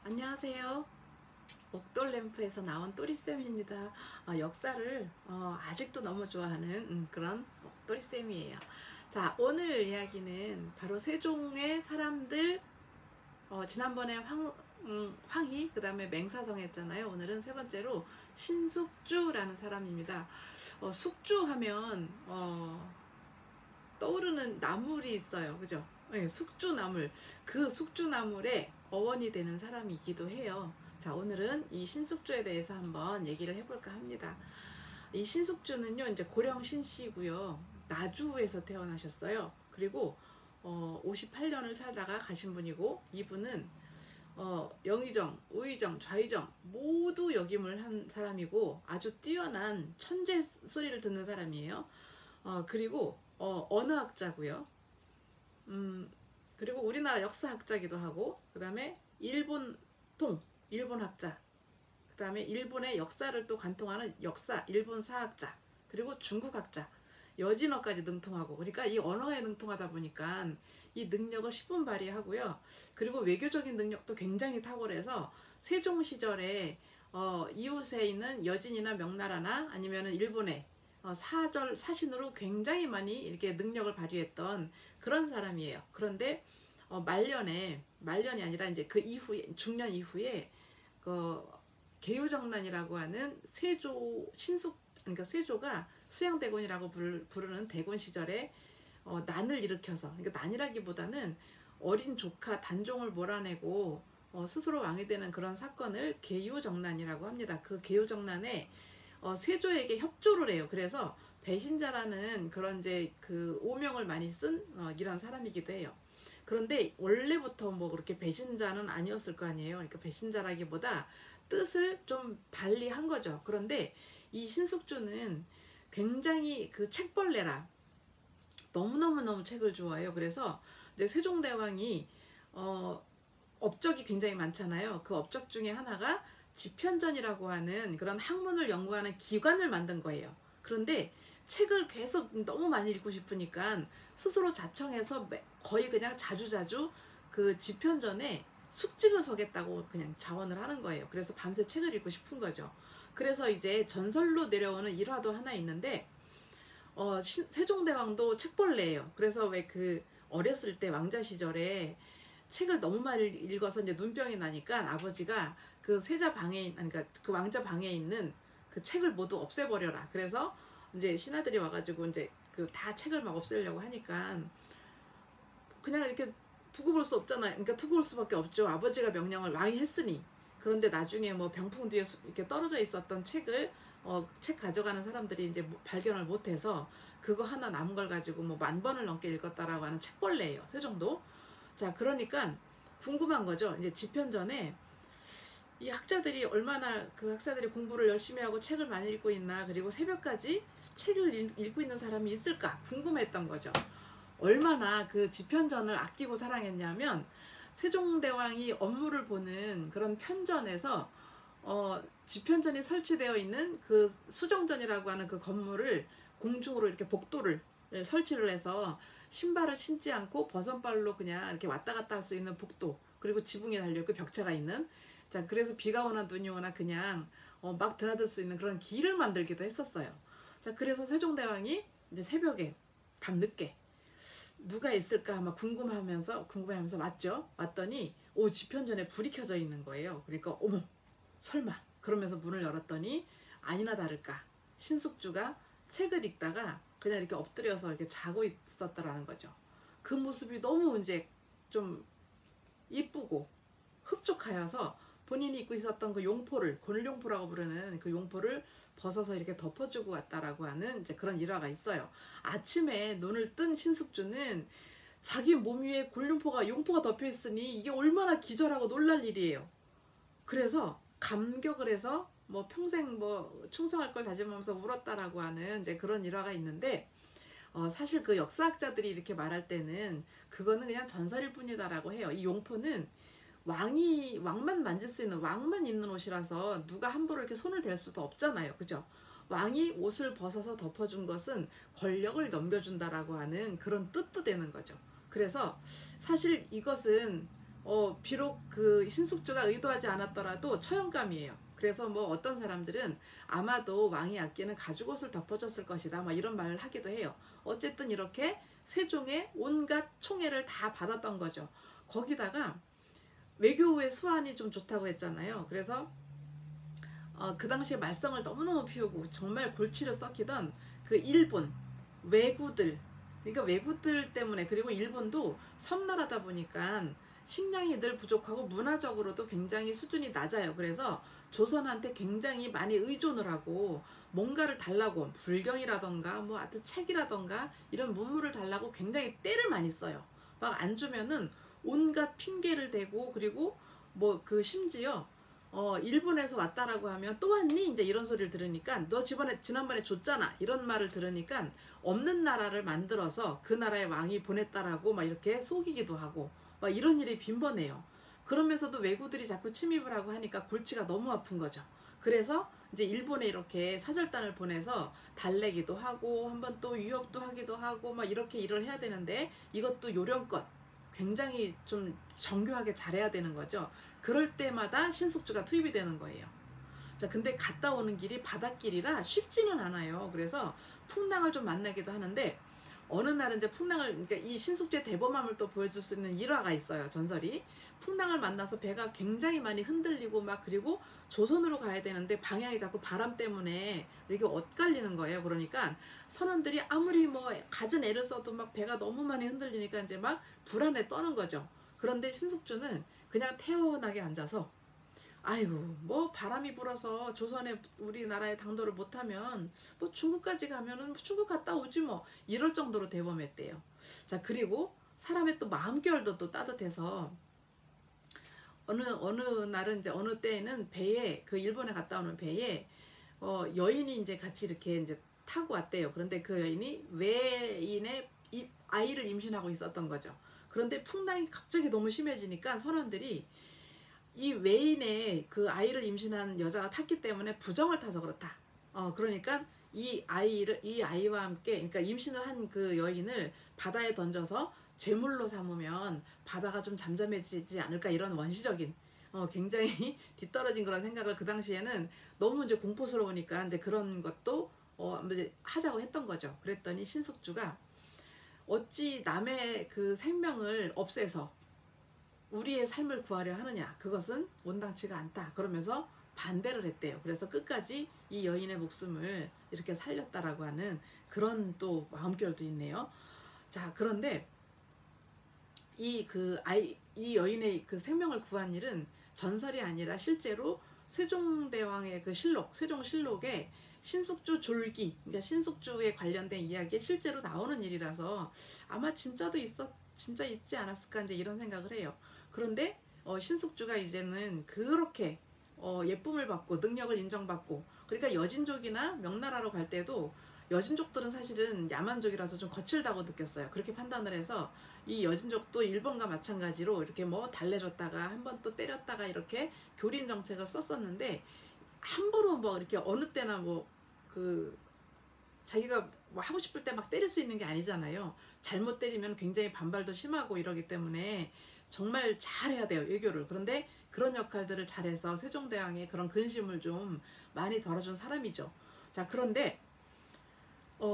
안녕하세요. 옥돌램프에서 나온 또리쌤입니다. 역사를 아직도 너무 좋아하는 그런 또리쌤이에요. 자, 오늘 이야기는 바로 세종의 사람들, 지난번에 황희, 그 다음에 맹사성 했잖아요. 오늘은 세 번째로 신숙주라는 사람입니다. 숙주 하면 떠오르는 나물이 있어요. 그죠? 네, 숙주나물. 그 숙주나물의 어원이 되는 사람이기도 해요. 자, 오늘은 이 신숙주에 대해서 한번 얘기를 해볼까 합니다. 이 신숙주는요, 이제 고령 신씨고요. 나주에서 태어나셨어요. 그리고 58년을 살다가 가신 분이고, 이분은 영의정, 우의정, 좌의정 모두 역임을 한 사람이고 아주 뛰어난 천재 소리를 듣는 사람이에요. 그리고 언어학자고요. 그리고 우리나라 역사학자기도 하고, 그 다음에 일본학자, 그 다음에 일본의 역사를 또 관통하는 일본 사학자, 그리고 중국학자, 여진어까지 능통하고, 그러니까 이 언어에 능통하다 보니까 이 능력을 10분 발휘하고요. 그리고 외교적인 능력도 굉장히 탁월해서 세종 시절에 이웃에 있는 여진이나 명나라나 아니면은 일본에 사신으로 굉장히 많이 이렇게 능력을 발휘했던 그런 사람이에요. 그런데 말년이 아니라 이제 그 이후에, 중년 이후에 그 계유정난이라고 하는 그러니까 세조가 수양대군이라고 부르는 대군 시절에 난을 일으켜서, 그러니까 난이라기보다는 어린 조카 단종을 몰아내고 스스로 왕이 되는 그런 사건을 계유정난이라고 합니다. 그 계유정난에 세조에게 협조를 해요. 그래서 배신자라는 그런 이제 그 오명을 많이 쓴 이런 사람이기도 해요. 그런데 원래부터 뭐 그렇게 배신자는 아니었을 거 아니에요. 그러니까 배신자라기보다 뜻을 좀 달리 한 거죠. 그런데 이 신숙주는 굉장히 그 책벌레라 너무너무 책을 좋아해요. 그래서 이제 세종대왕이 업적이 굉장히 많잖아요. 그 업적 중에 하나가 집현전이라고 하는 그런 학문을 연구하는 기관을 만든 거예요. 그런데 책을 계속 너무 많이 읽고 싶으니까 스스로 자청해서 거의 그냥 자주자주 그 집현전에 숙직을 서겠다고 그냥 자원을 하는 거예요. 그래서 밤새 책을 읽고 싶은 거죠. 그래서 이제 전설로 내려오는 일화도 하나 있는데 세종대왕도 책벌레예요. 그래서 왜 그 어렸을 때 왕자 시절에 책을 너무 많이 읽어서 이제 눈병이 나니까 아버지가 그 세자 방에, 그러니까 그 왕자 방에 있는 그 책을 모두 없애버려라. 그래서 이제 신하들이 와가지고 이제 그 다 책을 막 없애려고 하니까 그냥 이렇게 두고 볼 수 없잖아요. 그러니까 두고 볼 수밖에 없죠. 아버지가 명령을 왕이 했으니. 그런데 나중에 뭐 병풍 뒤에 이렇게 떨어져 있었던 책을 책 가져가는 사람들이 이제 발견을 못해서 그거 하나 남은 걸 가지고 뭐 10,000번을 넘게 읽었다라고 하는 책벌레예요. 세종도. 자, 그러니까 궁금한 거죠. 이제 집현전에 이 학자들이 얼마나 그 학자들이 공부를 열심히 하고 책을 많이 읽고 있나, 그리고 새벽까지 책을 읽고 있는 사람이 있을까 궁금했던 거죠. 얼마나 그 집현전을 아끼고 사랑했냐면 세종대왕이 업무를 보는 그런 편전에서 집현전이 설치되어 있는 그 수정전이라고 하는 그 건물을 공중으로 이렇게 복도를 설치를 해서 신발을 신지 않고 버선발로 그냥 이렇게 왔다 갔다 할 수 있는 복도, 그리고 지붕에 달려있고 벽체가 있는, 자, 그래서 비가 오나 눈이 오나 그냥 막 드나들 수 있는 그런 길을 만들기도 했었어요. 자, 그래서 세종대왕이 이제 새벽에 밤늦게 누가 있을까 막 궁금해하면서 왔죠. 왔더니 집현전에 불이 켜져 있는 거예요. 그러니까 어머, 설마, 그러면서 문을 열었더니 아니나 다를까 신숙주가 책을 읽다가 그냥 이렇게 엎드려서 이렇게 자고 있었다라는 거죠. 그 모습이 너무 이제 좀 이쁘고 흡족하여서 본인이 입고 있었던 그 용포를, 곤룡포라고 부르는 그 용포를 벗어서 이렇게 덮어주고 왔다라고 하는 이제 그런 일화가 있어요. 아침에 눈을 뜬 신숙주는 자기 몸 위에 용포가 덮여 있으니 이게 얼마나 기절하고 놀랄 일이에요. 그래서 감격을 해서 뭐 평생 뭐 충성할 걸 다짐하면서 울었다라고 하는 이제 그런 일화가 있는데, 사실 그 역사학자들이 이렇게 말할 때는 그거는 그냥 전설일 뿐이다라고 해요. 이 용포는 왕만 만질 수 있는, 왕만 입는 옷이라서 누가 함부로 이렇게 손을 댈 수도 없잖아요. 그죠? 왕이 옷을 벗어서 덮어준 것은 권력을 넘겨준다라고 하는 그런 뜻도 되는 거죠. 그래서 사실 이것은 비록 그 신숙주가 의도하지 않았더라도 처형감이에요. 그래서 뭐 어떤 사람들은 아마도 왕이 아끼는 가죽옷을 덮어줬을 것이다, 막 이런 말을 하기도 해요. 어쨌든 이렇게 세종의 온갖 총애를 다 받았던 거죠. 거기다가 외교의 수완이 좀 좋다고 했잖아요. 그래서 그 당시에 말썽을 너무너무 피우고 정말 골치를 썩히던 그 일본 왜구들, 그러니까 왜구들 때문에, 그리고 일본도 섬나라다 보니까 식량이 늘 부족하고 문화적으로도 굉장히 수준이 낮아요. 그래서 조선한테 굉장히 많이 의존을 하고 뭔가를 달라고, 불경이라던가 뭐 하여튼 책이라던가 이런 문물을 달라고 굉장히 떼를 많이 써요. 막 안 주면은 온갖 핑계를 대고, 그리고 뭐 그 심지어 일본에서 왔다라고 하면 또 왔니? 이제 이런 소리를 들으니까, 너 지난번에 줬잖아, 이런 말을 들으니까 없는 나라를 만들어서 그 나라의 왕이 보냈다라고 막 이렇게 속이기도 하고 막 이런 일이 빈번해요. 그러면서도 왜구들이 자꾸 침입을 하고 하니까 골치가 너무 아픈 거죠. 그래서 이제 일본에 이렇게 사절단을 보내서 달래기도 하고 한번 또 위협도 하기도 하고 막 이렇게 일을 해야 되는데, 이것도 요령껏 굉장히 좀 정교하게 잘해야 되는 거죠. 그럴 때마다 신숙주가 투입이 되는 거예요. 자, 근데 갔다 오는 길이 바닷길이라 쉽지는 않아요. 그래서 풍랑을 좀 만나기도 하는데, 어느 날은 이제 그러니까 이 신숙주의 대범함을 또 보여줄 수 있는 일화가 있어요. 전설이. 풍랑을 만나서 배가 굉장히 많이 흔들리고 막, 그리고 조선으로 가야 되는데 방향이 자꾸 바람 때문에 이렇게 엇갈리는 거예요. 그러니까 선원들이 아무리 뭐 갖은 애를 써도 막 배가 너무 많이 흔들리니까 이제 막 불안에 떠는 거죠. 그런데 신숙주는 그냥 태연하게 앉아서, 아이고 뭐 바람이 불어서 조선에 우리나라에 당도를 못하면 뭐 중국까지 가면은 중국 갔다 오지 뭐, 이럴 정도로 대범했대요. 자, 그리고 사람의 또 마음결도 또 따뜻해서 어느 날은 이제 어느 때에는 배에, 그 일본에 갔다 오는 배에 여인이 이제 같이 이렇게 이제 타고 왔대요. 그런데 그 여인이 외인의 아이를 임신하고 있었던 거죠. 그런데 풍랑이 갑자기 너무 심해지니까 선원들이 이 외인의 그 아이를 임신한 여자가 탔기 때문에 부정을 타서 그렇다. 그러니까 이 아이와 함께, 그러니까 임신을 한 그 여인을 바다에 던져서 제물로 삼으면 바다가 좀 잠잠해지지 않을까, 이런 원시적인 굉장히 뒤떨어진 그런 생각을 그 당시에는 너무 이제 공포스러우니까 이제 그런 것도 이제 하자고 했던 거죠. 그랬더니 신숙주가 어찌 남의 그 생명을 없애서 우리의 삶을 구하려 하느냐, 그것은 온당치가 않다, 그러면서 반대를 했대요. 그래서 끝까지 이 여인의 목숨을 이렇게 살렸다라고 하는 그런 또 마음결도 있네요. 자, 그런데 이 여인의 그 생명을 구한 일은 전설이 아니라 실제로 세종대왕의 그 세종실록에 신숙주 졸기, 그러니까 신숙주에 관련된 이야기에 실제로 나오는 일이라서 아마 진짜 있지 않았을까, 이제 이런 생각을 해요. 그런데 신숙주가 이제는 그렇게 예쁨을 받고 능력을 인정받고, 그러니까 여진족이나 명나라로 갈 때도 여진족들은 사실은 야만족이라서 좀 거칠다고 느꼈어요. 그렇게 판단을 해서 이 여진족도 일본과 마찬가지로 이렇게 뭐 달래줬다가 한번 또 때렸다가 이렇게 교린 정책을 썼었는데, 함부로 뭐 이렇게 어느 때나 뭐 그 자기가 뭐 하고 싶을 때 막 때릴 수 있는 게 아니잖아요. 잘못 때리면 굉장히 반발도 심하고 이러기 때문에 정말 잘해야 돼요, 외교를. 그런데 그런 역할들을 잘해서 세종대왕의 그런 근심을 좀 많이 덜어준 사람이죠. 자, 그런데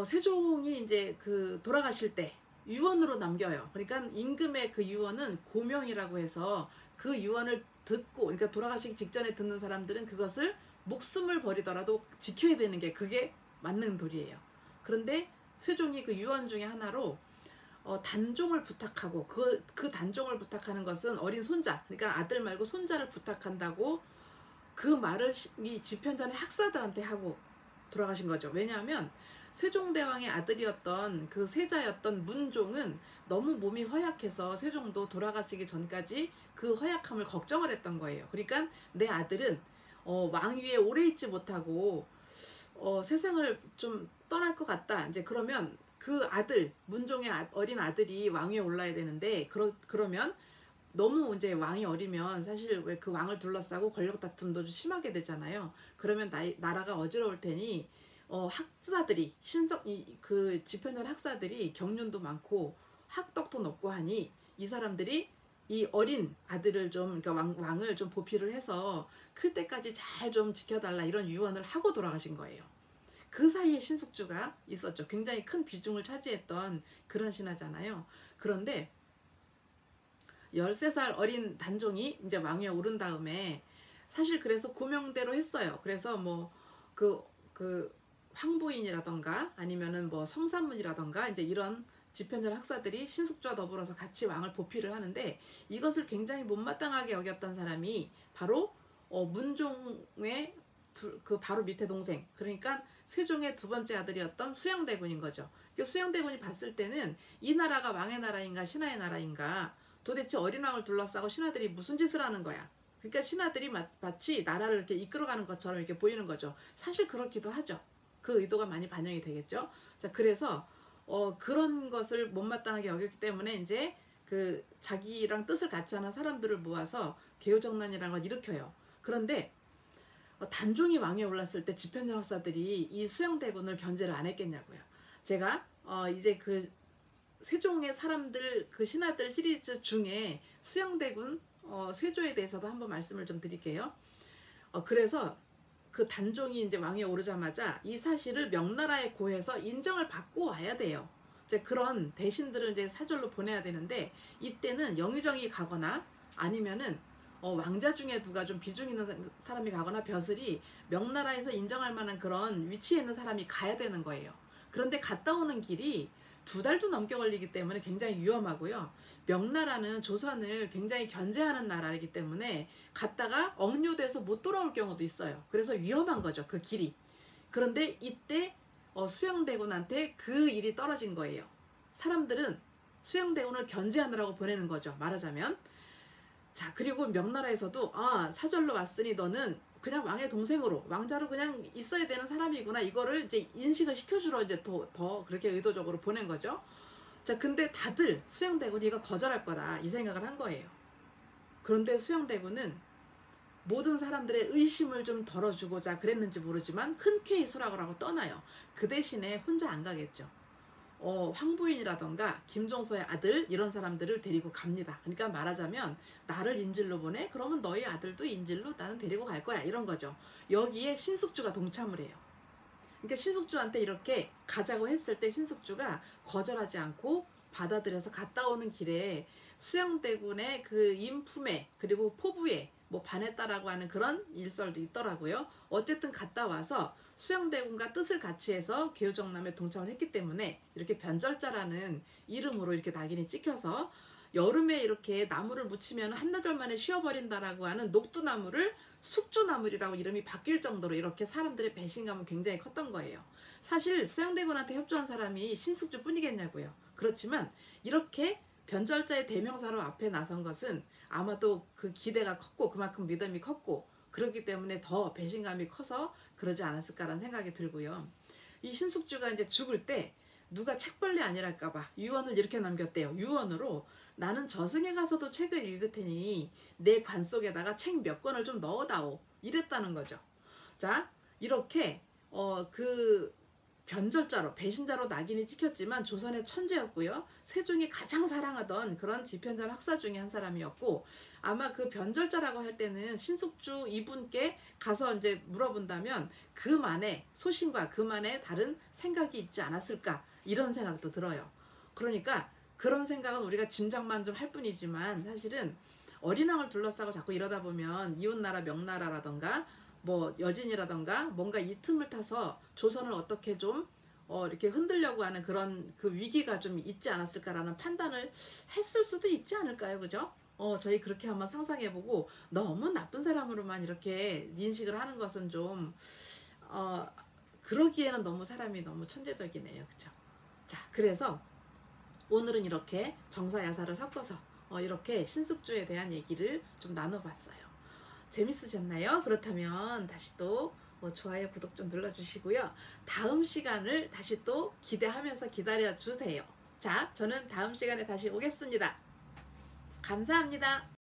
세종이 이제 그 돌아가실 때 유언으로 남겨요. 그러니까 임금의 그 유언은 고명이라고 해서 그 유언을 듣고, 그러니까 돌아가시기 직전에 듣는 사람들은 그것을 목숨을 버리더라도 지켜야 되는 게, 그게 맞는 도리예요. 그런데 세종이 그 유언 중에 하나로 단종을 부탁하고, 그 단종을 부탁하는 것은 어린 손자, 그러니까 아들 말고 손자를 부탁한다고 그 말을 이 집현전의 학사들한테 하고 돌아가신 거죠. 왜냐하면 세종대왕의 아들이었던 그 세자였던 문종은 너무 몸이 허약해서 세종도 돌아가시기 전까지 그 허약함을 걱정을 했던 거예요. 그러니까 내 아들은 왕위에 오래 있지 못하고 세상을 좀 떠날 것 같다. 이제 그러면 그 아들, 문종의 어린 아들이 왕위에 올라야 되는데, 그러면 너무 이제 왕이 어리면 사실 왜 그 왕을 둘러싸고 권력 다툼도 좀 심하게 되잖아요. 그러면 나라가 어지러울 테니 학사들이 그 집현전 학사들이 경륜도 많고 학덕도 높고 하니 이 사람들이 이 어린 아들을 좀, 그러니까 왕을 좀 보필을 해서 클 때까지 잘 좀 지켜달라 이런 유언을 하고 돌아가신 거예요. 그 사이에 신숙주가 있었죠. 굉장히 큰 비중을 차지했던 그런 신하잖아요. 그런데 13살 어린 단종이 이제 왕위에 오른 다음에 사실 그래서 고명대로 했어요. 그래서 뭐 그 황보인이라던가 아니면은 뭐 성산문이라던가 이제 이런 집현전 학사들이 신숙주와 더불어서 같이 왕을 보필을 하는데, 이것을 굉장히 못마땅하게 여겼던 사람이 바로 문종의 그 바로 밑에 동생, 그러니까 세종의 두 번째 아들이었던 수양대군인 거죠. 수양대군이 봤을 때는 이 나라가 왕의 나라인가 신하의 나라인가, 도대체 어린 왕을 둘러싸고 신하들이 무슨 짓을 하는 거야. 그러니까 신하들이 마치 나라를 이렇게 이끌어가는 것처럼 이렇게 보이는 거죠. 사실 그렇기도 하죠. 그 의도가 많이 반영이 되겠죠. 자, 그래서 그런 것을 못마땅하게 여겼기 때문에 이제 그 자기랑 뜻을 같이 하는 사람들을 모아서 개유정난이라는 걸 일으켜요. 그런데 단종이 왕위에 올랐을 때 집현전 학사들이 이 수양대군을 견제를 안 했겠냐고요. 제가 이제 그 세종의 사람들, 그 신하들 시리즈 중에 수양대군 세조에 대해서도 한번 말씀을 좀 드릴게요. 그래서 그 단종이 이제 왕위에 오르자마자 이 사실을 명나라에 고해서 인정을 받고 와야 돼요. 이제 그런 대신들을 이제 사절로 보내야 되는데, 이때는 영의정이 가거나 아니면은 왕자 중에 누가 좀 비중 있는 사람이 가거나 벼슬이 명나라에서 인정할 만한 그런 위치에 있는 사람이 가야 되는 거예요. 그런데 갔다 오는 길이 2달도 넘게 걸리기 때문에 굉장히 위험하고요. 명나라는 조선을 굉장히 견제하는 나라이기 때문에 갔다가 억류돼서 못 돌아올 경우도 있어요. 그래서 위험한 거죠, 그 길이. 그런데 이때 수양대군한테 그 일이 떨어진 거예요. 사람들은 수양대군을 견제하느라고 보내는 거죠, 말하자면. 자, 그리고 명나라에서도 사절로 왔으니 너는 그냥 왕의 동생으로, 왕자로 그냥 있어야 되는 사람이구나, 이거를 이제 인식을 시켜주러 이제 더 그렇게 의도적으로 보낸 거죠. 자, 근데 다들 수양대군이 이거 거절할 거다 이 생각을 한 거예요. 그런데 수양대군은 모든 사람들의 의심을 좀 덜어주고자 그랬는지 모르지만 흔쾌히 수락을 하고 떠나요. 그 대신에 혼자 안 가겠죠. 황보인이라던가 김종서의 아들 이런 사람들을 데리고 갑니다. 그러니까 말하자면 나를 인질로 보내? 그러면 너희 아들도 인질로 나는 데리고 갈 거야, 이런 거죠. 여기에 신숙주가 동참을 해요. 그러니까 신숙주한테 이렇게 가자고 했을 때 신숙주가 거절하지 않고 받아들여서 갔다 오는 길에 수양대군의 그 인품에 그리고 포부에 뭐 반했다라고 하는 그런 일설도 있더라고요. 어쨌든 갔다 와서 수양대군과 뜻을 같이 해서 개유정남에 동참을 했기 때문에 이렇게 변절자라는 이름으로 이렇게 낙인이 찍혀서 여름에 이렇게 나무를 묻히면 한나절 만에 쉬어버린다라고 하는 녹두나무를 숙주나물이라고 이름이 바뀔 정도로 이렇게 사람들의 배신감은 굉장히 컸던 거예요. 사실 수양대군한테 협조한 사람이 신숙주 뿐이겠냐고요. 그렇지만 이렇게 변절자의 대명사로 앞에 나선 것은 아마도 그 기대가 컸고 그만큼 믿음이 컸고 그렇기 때문에 더 배신감이 커서 그러지 않았을까라는 생각이 들고요. 이 신숙주가 이제 죽을 때 누가 책벌레 아니랄까봐 유언을 이렇게 남겼대요. 유언으로 나는 저승에 가서도 책을 읽을 테니 내 관 속에다가 책 몇 권을 좀 넣어다오, 이랬다는 거죠. 자, 이렇게 그 변절자로 배신자로 낙인이 찍혔지만 조선의 천재였고요. 세종이 가장 사랑하던 그런 집현전 학사 중에 한 사람이었고, 아마 그 변절자라고 할 때는 신숙주 이분께 가서 이제 물어본다면 그만의 소신과 그만의 다른 생각이 있지 않았을까, 이런 생각도 들어요. 그러니까 그런 생각은 우리가 짐작만 좀 할 뿐이지만 사실은 어린왕을 둘러싸고 자꾸 이러다 보면 이웃나라 명나라라던가 뭐 여진이라던가 뭔가 이 틈을 타서 조선을 어떻게 좀 이렇게 흔들려고 하는 그런 그 위기가 좀 있지 않았을까라는 판단을 했을 수도 있지 않을까요, 그죠? 저희 그렇게 한번 상상해보고 너무 나쁜 사람으로만 이렇게 인식을 하는 것은 좀 그러기에는 너무 사람이 너무 천재적이네요, 그죠? 자, 그래서 오늘은 이렇게 정사야사를 섞어서 이렇게 신숙주에 대한 얘기를 좀 나눠봤어요. 재밌으셨나요? 그렇다면 다시 또 좋아요, 구독 좀 눌러주시고요. 다음 시간을 다시 또 기대하면서 기다려주세요. 자, 저는 다음 시간에 다시 오겠습니다. 감사합니다.